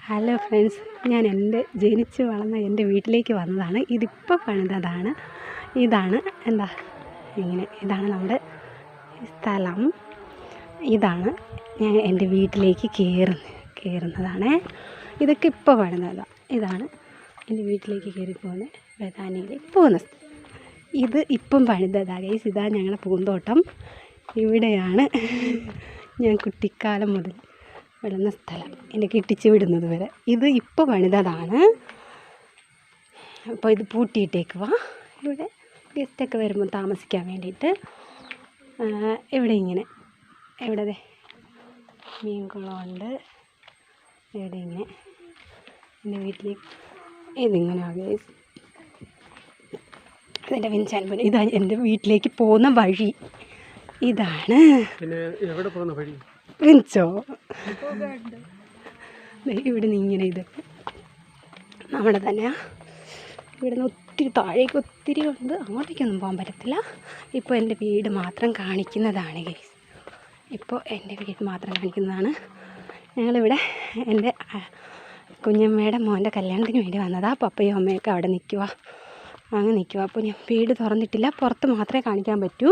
Hello friends, ഞാൻ ജനിച്ച് വളർന്ന എൻ്റെ വീട്ടിലേക്ക് വന്നതാണ്. ഇതിപ്പോൾ പണിതതാണ്. ഇതാണ് ഇതാണ് നമ്മുടെ സ്ഥലം. ഇതാണ് ഞാൻ എൻ്റെ വീട്ടിലേക്ക് കയറുന്നതാണ്. ഇതൊക്കെ ഇപ്പോൾ പണിതതാണ്. ഇതാണ് എൻ്റെ വീട്ടിലേക്ക് കയറി പോകുന്ന ബഥാനിയിലേക്ക് പോകുന്ന സ്ഥലം. ഇത് ഇപ്പം പണിതതാണ് ഗൈസ്. ഇതാണ് ഞങ്ങളുടെ പൂന്തോട്ടം. ഇവിടെയാണ് ഞാൻ കുട്ടിക്കാലം മുതൽ വിടുന്ന സ്ഥലം, എന്നെ കെട്ടിച്ച് വിടുന്നത് വരെ. ഇത് ഇപ്പോൾ പണിതതാണ്. അപ്പോൾ ഇത് പൂട്ടിയിട്ടേക്കുക. ഇവിടെ ഗസ്റ്റൊക്കെ വരുമ്പോൾ താമസിക്കാൻ വേണ്ടിയിട്ട് ഇവിടെ മീൻകുളമുണ്ട്. ഇവിടെ ഇങ്ങനെ എൻ്റെ വീട്ടിലേക്ക് ഇതിങ്ങനെയാണ് ഗൈസ്. ഇതെൻ്റെ വിൻചാൻ. ഇതാണ് എൻ്റെ വീട്ടിലേക്ക് പോകുന്ന വഴി. ഇതാണ് എവിടെ പോകുന്ന വഴി വിൻചോ. ഇവിടെ നിന്ന് ഇങ്ങനെ ഇതൊക്കെ നമ്മുടെ തന്നെയാണ്. ഇവിടെ നിന്ന് ഒത്തിരി താഴേക്ക് ഒത്തിരി ഉണ്ട്. അങ്ങോട്ടേക്കൊന്നും പോകാൻ പറ്റത്തില്ല. ഇപ്പോൾ എൻ്റെ വീട് മാത്രം കാണിക്കുന്നതാണ് ഗൈസ്. ഇപ്പോൾ എൻ്റെ വീട് മാത്രം കാണിക്കുന്നതാണ്. ഞങ്ങളിവിടെ എൻ്റെ കുഞ്ഞമ്മയുടെ മോൻ്റെ കല്യാണത്തിന് വേണ്ടി വന്നതാണ്. പപ്പയും അമ്മയൊക്കെ അവിടെ നിൽക്കുക. അപ്പോൾ ഞാൻ വീട് തുറന്നിട്ടില്ല, പുറത്ത് മാത്രമേ കാണിക്കാൻ പറ്റൂ.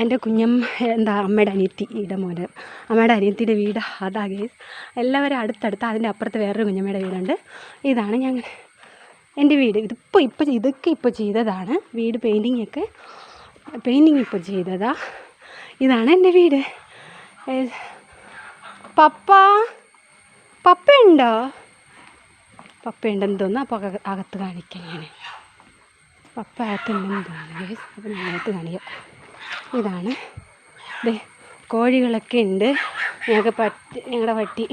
എൻ്റെ അമ്മയുടെ അനിയത്തിയുടെ വീട് അതാ ഗൈസ്. എല്ലാവരും അടുത്തടുത്ത്. അതിൻ്റെ അപ്പുറത്ത് വേറൊരു കുഞ്ഞമ്മയുടെ വീടുണ്ട്. ഇതാണ് എൻ്റെ വീട്. ഇതൊക്കെ ഇപ്പോൾ ചെയ്തതാണ്. വീട് പെയിൻറ്റിങ് ഇപ്പോൾ ചെയ്തതാ. ഇതാണ് എൻ്റെ വീട്. പപ്പയുണ്ടെന്ന് തോന്നുന്നു. അപ്പോൾ അകത്ത് കാണിക്കാം. പപ്പ അകത്തുണ്ടെന്ന് തോന്നുന്നു ഗൈസ്. അപ്പോൾ ഞങ്ങൾക്ക് കാണിക്കാം. ഇതാണ് കോഴികളൊക്കെ ഉണ്ട്. ഞങ്ങളുടെ പട്ടി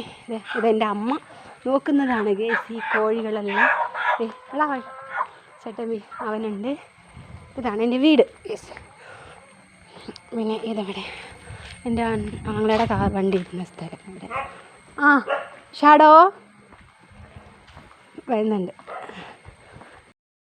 ഇതെൻ്റെ അമ്മ നോക്കുന്നതാണ് ഗൈസ്. ഈ കോഴികളെല്ലാം ചേട്ടൻ അവനുണ്ട്. ഇതാണ് എൻ്റെ വീട് ഗൈസ്. പിന്നെ ഇതെവിടെ എൻ്റെ ആങ്ങളുടെ വണ്ടി ഇരുന്ന സ്ഥലം. ഇവിടെ ഷാഡോ വരുന്നുണ്ട്.